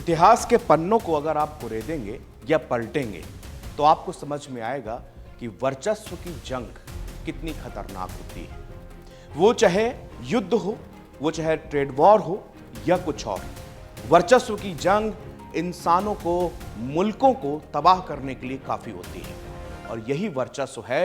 इतिहास के पन्नों को अगर आप कुरेदेंगे या पलटेंगे तो आपको समझ में आएगा कि वर्चस्व की जंग कितनी खतरनाक होती है। वो चाहे युद्ध हो, वो चाहे ट्रेड वॉर हो या कुछ और, वर्चस्व की जंग इंसानों को, मुल्कों को तबाह करने के लिए काफी होती है। और यही वर्चस्व है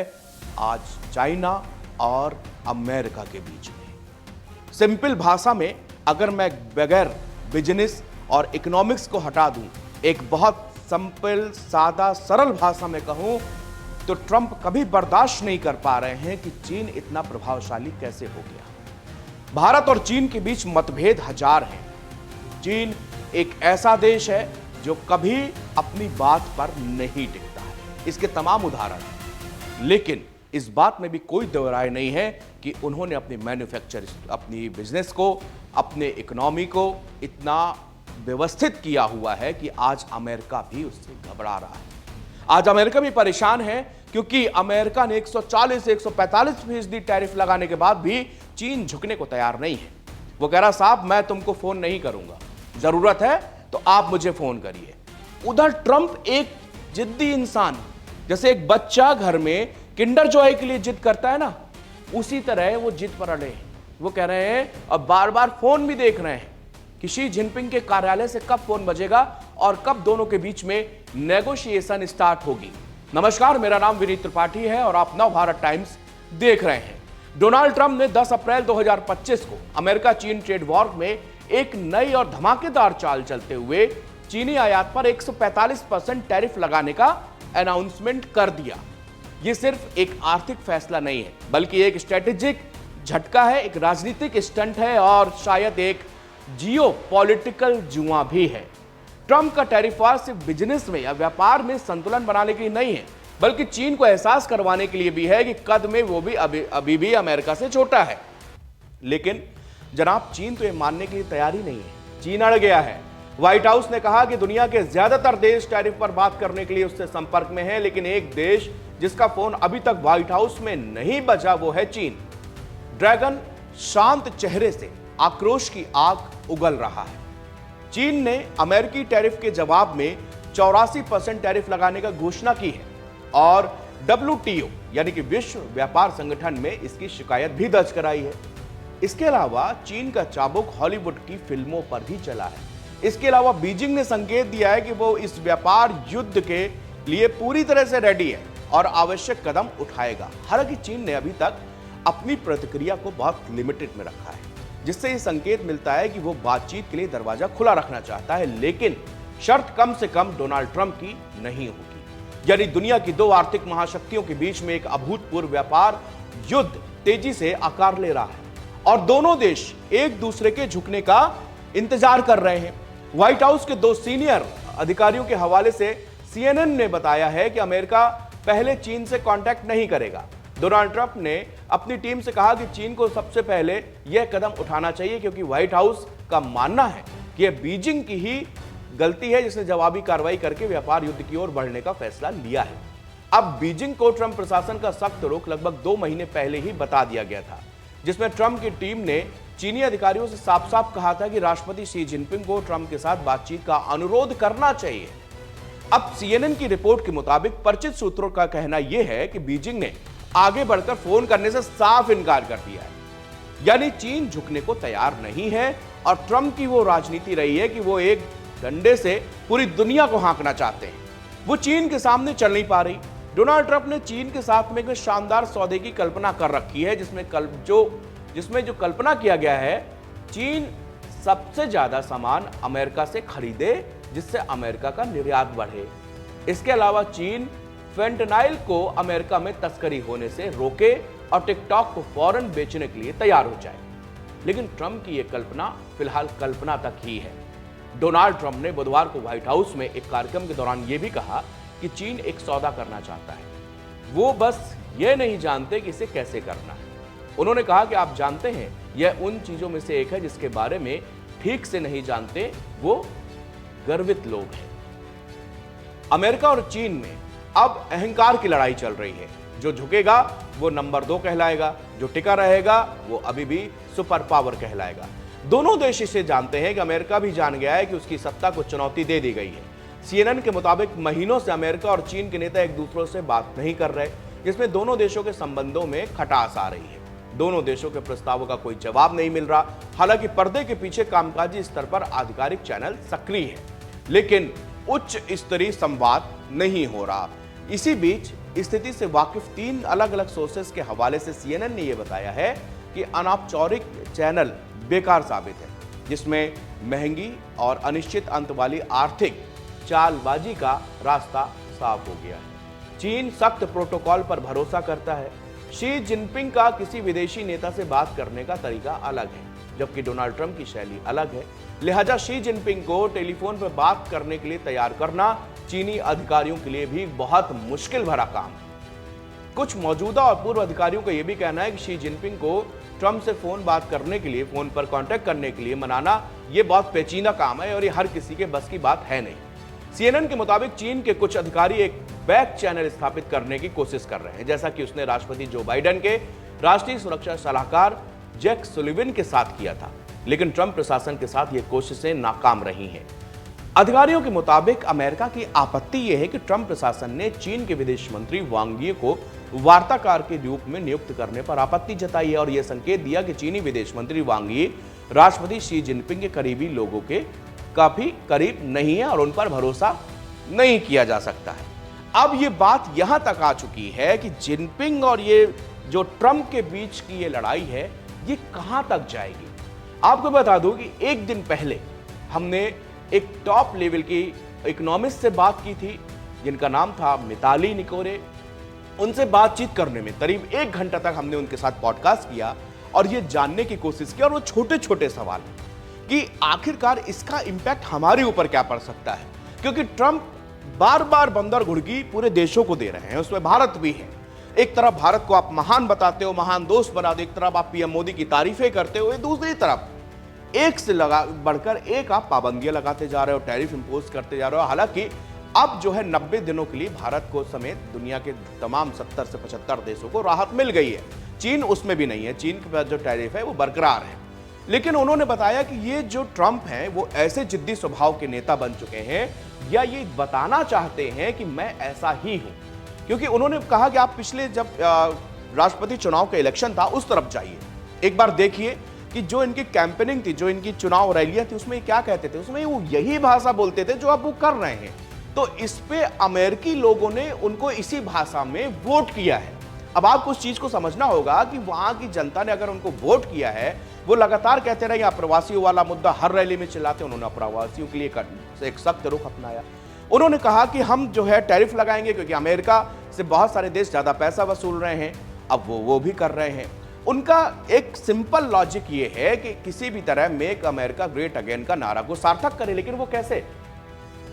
आज चाइना और अमेरिका के बीच में। सिंपल भाषा में अगर मैं बगैर बिजनेस और इकोनॉमिक्स को हटा दूं, एक बहुत सिंपल, सादा, सरल भाषा में कहूं तो ट्रंप कभी बर्दाश्त नहीं कर पा रहे हैं कि चीन इतना प्रभावशाली कैसे हो गया। भारत और चीन के बीच मतभेद हजार हैं। चीन एक ऐसा देश है जो कभी अपनी बात पर नहीं टिकता है, इसके तमाम उदाहरण हैं। लेकिन इस बात में भी कोई दो राय नहीं है कि उन्होंने अपनी मैन्युफैक्चर, अपनी बिजनेस को, अपने इकोनॉमी को इतना व्यवस्थित किया हुआ है कि आज अमेरिका भी उससे घबरा रहा है। आज अमेरिका भी परेशान है क्योंकि अमेरिका ने 140 से 145% टैरिफ लगाने के बाद भी चीन झुकने को तैयार नहीं है। वो कह रहा, साहब मैं तुमको फोन नहीं करूंगा, जरूरत है तो आप मुझे फोन करिए। उधर ट्रंप एक जिद्दी इंसान, जैसे एक बच्चा घर में किंडर जॉय के लिए जिद करता है ना, उसी तरह वो जिद पर अड़े हैं। वो कह रहे हैं और बार बार फोन भी देख रहे हैं कि शी जिनपिंग के कार्यालय से कब फोन बजेगा और कब दोनों के बीच में नेगोशिएशन स्टार्ट होगी। नमस्कार, मेरा नाम विनीत त्रिपाठी है और आप नवभारत टाइम्स देख रहे हैं। डोनाल्ड ट्रंप ने 10 अप्रैल 2025 को अमेरिका चीन ट्रेड वॉर में एक नई और धमाकेदार चाल चलते हुए चीनी आयात पर 145% टैरिफ लगाने का अनाउंसमेंट कर दिया। यह सिर्फ एक आर्थिक फैसला नहीं है, बल्कि एक स्ट्रेटेजिक झटका है, एक राजनीतिक स्टंट है और शायद एक जियो पॉलिटिकल जुआ भी है। ट्रंप का टैरिफ वार सिर्फ बिजनेस में या व्यापार में संतुलन बनाने के लिए नहीं है, बल्कि चीन को एहसास करवाने के लिए भी है कि कद में वो भी अभी भी अमेरिका से छोटा है। लेकिन जनाब, चीन तो ये मानने के लिए तैयार ही नहीं है। चीन अड़ गया है। व्हाइट हाउस ने कहा कि दुनिया के ज्यादातर देश टैरिफ पर बात करने के लिए उससे संपर्क में है, लेकिन एक देश जिसका फोन अभी तक व्हाइट हाउस में नहीं बजा वो है चीन। ड्रैगन शांत चेहरे से आक्रोश की आग उगल रहा है। चीन ने अमेरिकी टैरिफ के जवाब में 84% टैरिफ लगाने का घोषणा की है और WTO यानी कि विश्व व्यापार संगठन में इसकी शिकायत भी दर्ज कराई है। इसके अलावा चीन का चाबुक हॉलीवुड की फिल्मों पर भी चला है। इसके अलावा बीजिंग ने संकेत दिया है कि वो इस व्यापार युद्ध के लिए पूरी तरह से रेडी है और आवश्यक कदम उठाएगा। हालांकि चीन ने अभी तक अपनी प्रतिक्रिया को बहुत लिमिटेड में रखा है, जिससे यह संकेत मिलता है कि वो बातचीत के लिए दरवाजा खुला रखना चाहता है, लेकिन शर्त कम से कम डोनाल्ड ट्रंप की नहीं होगी। यानी दुनिया की दो आर्थिक महाशक्तियों के बीच में एक अभूतपूर्व व्यापार युद्ध तेजी से आकार ले रहा है और दोनों देश एक दूसरे के झुकने का इंतजार कर रहे हैं। व्हाइट हाउस के दो सीनियर अधिकारियों के हवाले से CNN ने बताया है कि अमेरिका पहले चीन से कांटेक्ट नहीं करेगा। डोनाल्ड ट्रंप ने अपनी टीम से कहा कि चीन को सबसे पहले यह कदम उठाना चाहिए, क्योंकि व्हाइट हाउस का मानना है कि यह बीजिंग की ही गलती है जिसने जवाबी कार्रवाई करके व्यापार युद्ध की ओर बढ़ने का फैसला लिया है। अब बीजिंग को ट्रंप प्रशासन का सख्त रुख लगभग 2 महीने पहले ही बता दिया गया था, जिसमें ट्रंप की टीम ने चीनी अधिकारियों से साफ साफ कहा था कि राष्ट्रपति शी जिनपिंग को ट्रंप के साथ बातचीत का अनुरोध करना चाहिए। अब CNN की रिपोर्ट के मुताबिक परिचित सूत्रों का कहना यह है कि बीजिंग ने आगे बढ़कर फोन करने से साफ इनकार कर दिया है। यानी चीन झुकने को तैयार नहीं है और ट्रंप की वो राजनीति रही है कि वो एक डंडे से पूरी दुनिया को हाँकना चाहते हैं। वो चीन के सामने चल नहीं पा रही। डोनाल्ड ट्रंप ने चीन के साथ में एक शानदार सौदे की कल्पना कर रखी है, जिसमें जो कल्पना किया गया है, चीन सबसे ज्यादा सामान अमेरिका से खरीदे जिससे अमेरिका का निर्यात बढ़े। इसके अलावा चीन फेंटनाइल को अमेरिका में तस्करी होने से रोके और टिकटॉक को फौरन बेचने के लिए तैयार हो जाए। लेकिन ट्रंप की यह कल्पना फिलहाल कल्पना तक ही है। डोनाल्ड ट्रंप ने बुधवार को व्हाइट हाउस में एक कार्यक्रम के दौरान यह भी कहा कि चीन एक सौदा करना चाहता है, वो बस ये नहीं जानते कि इसे कैसे करना है। उन्होंने कहा कि आप जानते हैं, यह उन चीजों में से एक है जिसके बारे में ठीक से नहीं जानते वो गर्वित लोग हैं। अमेरिका और चीन में अब अहंकार की लड़ाई चल रही है। जो झुकेगा वो नंबर 2 कहलाएगा, जो टिका रहेगा वो अभी भी सुपर पावर कहलाएगा। दोनों देश इसे जानते हैं कि अमेरिका भी जान गया है कि उसकी सत्ता को चुनौती दे दी गई है। CNN के मुताबिक महीनों से अमेरिका और चीन के नेता एक दूसरे से बात नहीं कर रहे, जिसमें दोनों देशों के संबंधों में खटास आ रही है। दोनों देशों के प्रस्तावों का कोई जवाब नहीं मिल रहा। हालांकि पर्दे के पीछे कामकाजी स्तर पर आधिकारिक चैनल सक्रिय है, लेकिन उच्च स्तरीय संवाद नहीं हो रहा। इसी बीच स्थिति से वाकिफ 3 अलग अलग सोर्सेस के हवाले से CNN ने यह बताया है कि अनौपचारिक चैनल बेकार साबित है, जिसमें महंगी और अनिश्चित अंत वाली आर्थिक चालबाजी का रास्ता साफ हो गया है। चीन सख्त प्रोटोकॉल पर भरोसा करता है। शी जिनपिंग का किसी विदेशी नेता से बात करने का तरीका अलग है, जबकि डोनाल्ड ट्रंप की शैली अलग है। लिहाजा शी जिनपिंग को टेलीफोन पर बात करने के लिए तैयार करना चीनी अधिकारियों के लिए भी बहुत मुश्किल भरा काम है। कुछ मौजूदा और पूर्व अधिकारियों का यह भी कहना है कि शी जिनपिंग को ट्रंप से फोन बात करने के लिए, फोन पर कांटेक्ट करने के लिए मनाना यह बहुत पेचीदा काम है और ये हर किसी के बस की बात है नहीं। CNN के मुताबिक चीन के कुछ अधिकारी एक बैक चैनल स्थापित करने की कोशिश कर रहे हैं, जैसा कि उसने राष्ट्रपति जो बाइडेन के राष्ट्रीय सुरक्षा सलाहकार जैक सुलिवन के साथ किया था, लेकिन ट्रंप प्रशासन के साथ ये कोशिशें नाकाम रही हैं। अधिकारियों के मुताबिक अमेरिका की आपत्ति यह है कि ट्रंप प्रशासन ने चीन के विदेश मंत्री वांग यी को वार्ताकार के रूप में नियुक्त करने पर आपत्ति जताई है और यह संकेत दिया कि चीनी विदेश मंत्री वांग यी राष्ट्रपति शी जिनपिंग के करीबी लोगों के काफी करीब नहीं है और उन पर भरोसा नहीं किया जा सकता है। अब ये बात यहां तक आ चुकी है कि जिनपिंग और ये जो ट्रंप के बीच की ये लड़ाई है, ये कहां तक जाएगी। आपको बता दूं कि एक दिन पहले हमने एक टॉप लेवल की इकोनॉमिस्ट से बात की थी, जिनका नाम था मिताली निकोरे। उनसे बातचीत करने में करीब 1 घंटा तक हमने उनके साथ पॉडकास्ट किया और ये जानने की कोशिश की, और वो छोटे छोटे सवाल कि आखिरकार इसका इंपैक्ट हमारे ऊपर क्या पड़ सकता है, क्योंकि ट्रंप बार बार बंदर घुड़की पूरे देशों को दे रहे हैं, उसमें भारत भी है। एक तरफ भारत को आप महान बताते हो, महान दोस्त बना दो, एक तरफ आप पीएम मोदी की तारीफें करते हो, दूसरी तरफ एक से बढ़कर एक आप पाबंदियां लगाते जा रहे हो, टैरिफ इंपोज करते जा रहे हो। हालांकि अब जो है 90 दिनों के लिए भारत को समेत दुनिया के तमाम 70 से 75 देशों को राहत मिल गई है। चीन उसमें भी नहीं है, चीन के पास जो टैरिफ है वो बरकरार है। लेकिन उन्होंने बताया कि ये जो ट्रंप हैं वो ऐसे जिद्दी स्वभाव के नेता बन चुके हैं, या ये बताना चाहते हैं कि मैं ऐसा ही हूं, क्योंकि उन्होंने कहा कि आप पिछले जब राष्ट्रपति चुनाव का इलेक्शन था उस तरफ जाइए, एक बार देखिए कि जो इनकी कैंपेनिंग थी, जो इनकी चुनाव रैलियां थी, उसमें क्या कहते थे, उसमें वो यही भाषा बोलते थे जो अब वो कर रहे हैं। तो इस पे अमेरिकी लोगों ने उनको इसी भाषा में वोट किया है। अब आपको उस चीज को समझना होगा कि वहां की जनता ने अगर उनको वोट किया है, वो लगातार कहते रहे अप्रवासियों वाला मुद्दा हर रैली में चिल्लाते, उन्होंने अप्रवासियों के लिए एक सख्त रुख अपनाया। उन्होंने कहा कि हम जो है टैरिफ लगाएंगे, क्योंकि अमेरिका से बहुत सारे देश ज्यादा पैसा वसूल रहे हैं, अब वो भी कर रहे हैं। उनका एक सिंपल लॉजिक ये है कि किसी भी तरह मेक अमेरिका ग्रेट अगेन का नारा को सार्थक करे, लेकिन वो कैसे?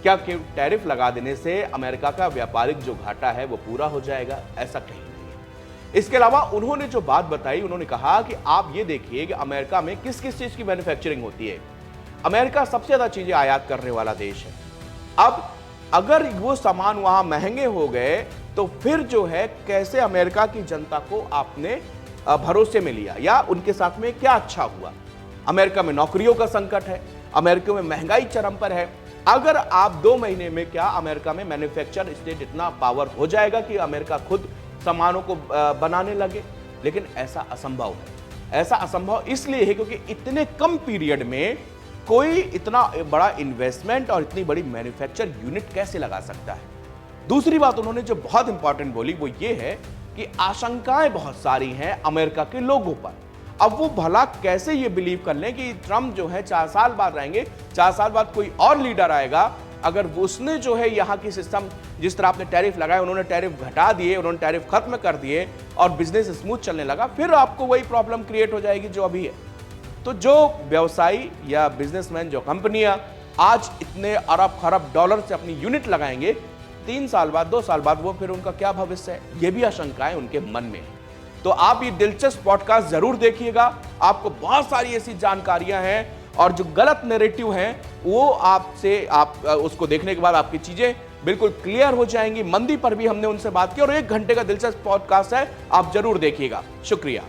क्या टैरिफ लगा देने से अमेरिका का व्यापारिक जो घाटा है वो पूरा हो जाएगा? ऐसा कहीं नहीं है। इसके अलावा उन्होंने जो बात बताई, उन्होंने कहा कि आप ये देखिए कि अमेरिका में किस किस चीज की मैन्युफैक्चरिंग होती है। अमेरिका सबसे ज्यादा चीजें आयात करने वाला देश है। अब अगर वो सामान वहां महंगे हो गए तो फिर जो है कैसे अमेरिका की जनता को आपने भरोसे में लिया, या उनके साथ में क्या अच्छा हुआ? अमेरिका में नौकरियों का संकट है, अमेरिका में महंगाई चरम पर है। अगर आप 2 महीने में क्या अमेरिका में मैन्युफैक्चर स्टेट इतना पावर हो जाएगा कि अमेरिका खुद सामानों को बनाने लगे? लेकिन ऐसा असंभव है। ऐसा असंभव इसलिए है क्योंकि इतने कम पीरियड में कोई इतना बड़ा इन्वेस्टमेंट और इतनी बड़ी मैन्युफैक्चर यूनिट कैसे लगा सकता है? दूसरी बात उन्होंने जो बहुत इंपॉर्टेंट बोली वो ये है कि आशंकाएं बहुत सारी हैं अमेरिका के लोगों पर। अब वो भला कैसे ये बिलीव कर लें कि ट्रंप जो है 4 साल बाद रहेंगे, 4 साल बाद कोई और लीडर आएगा, अगर उसने जो है यहाँ की सिस्टम, जिस तरह आपने टैरिफ लगाए, उन्होंने टैरिफ घटा दिए, उन्होंने टैरिफ खत्म कर दिए और बिजनेस स्मूथ चलने लगा, फिर आपको वही प्रॉब्लम क्रिएट हो जाएगी जो अभी है। तो जो व्यवसायी या बिजनेसमैन, जो कंपनियां आज इतने अरब खरब डॉलर से अपनी यूनिट लगाएंगे, 3 साल बाद, 2 साल बाद वो फिर उनका क्या भविष्य है? ये भी आशंकाएं उनके मन में है। तो आप ये दिलचस्प पॉडकास्ट जरूर देखिएगा, आपको बहुत सारी ऐसी जानकारियां हैं और जो गलत नैरेटिव हैं वो आप उसको देखने के बाद आपकी चीजें बिल्कुल क्लियर हो जाएंगी। मंदी पर भी हमने उनसे बात की और 1 घंटे का दिलचस्प पॉडकास्ट है, आप जरूर देखिएगा। शुक्रिया।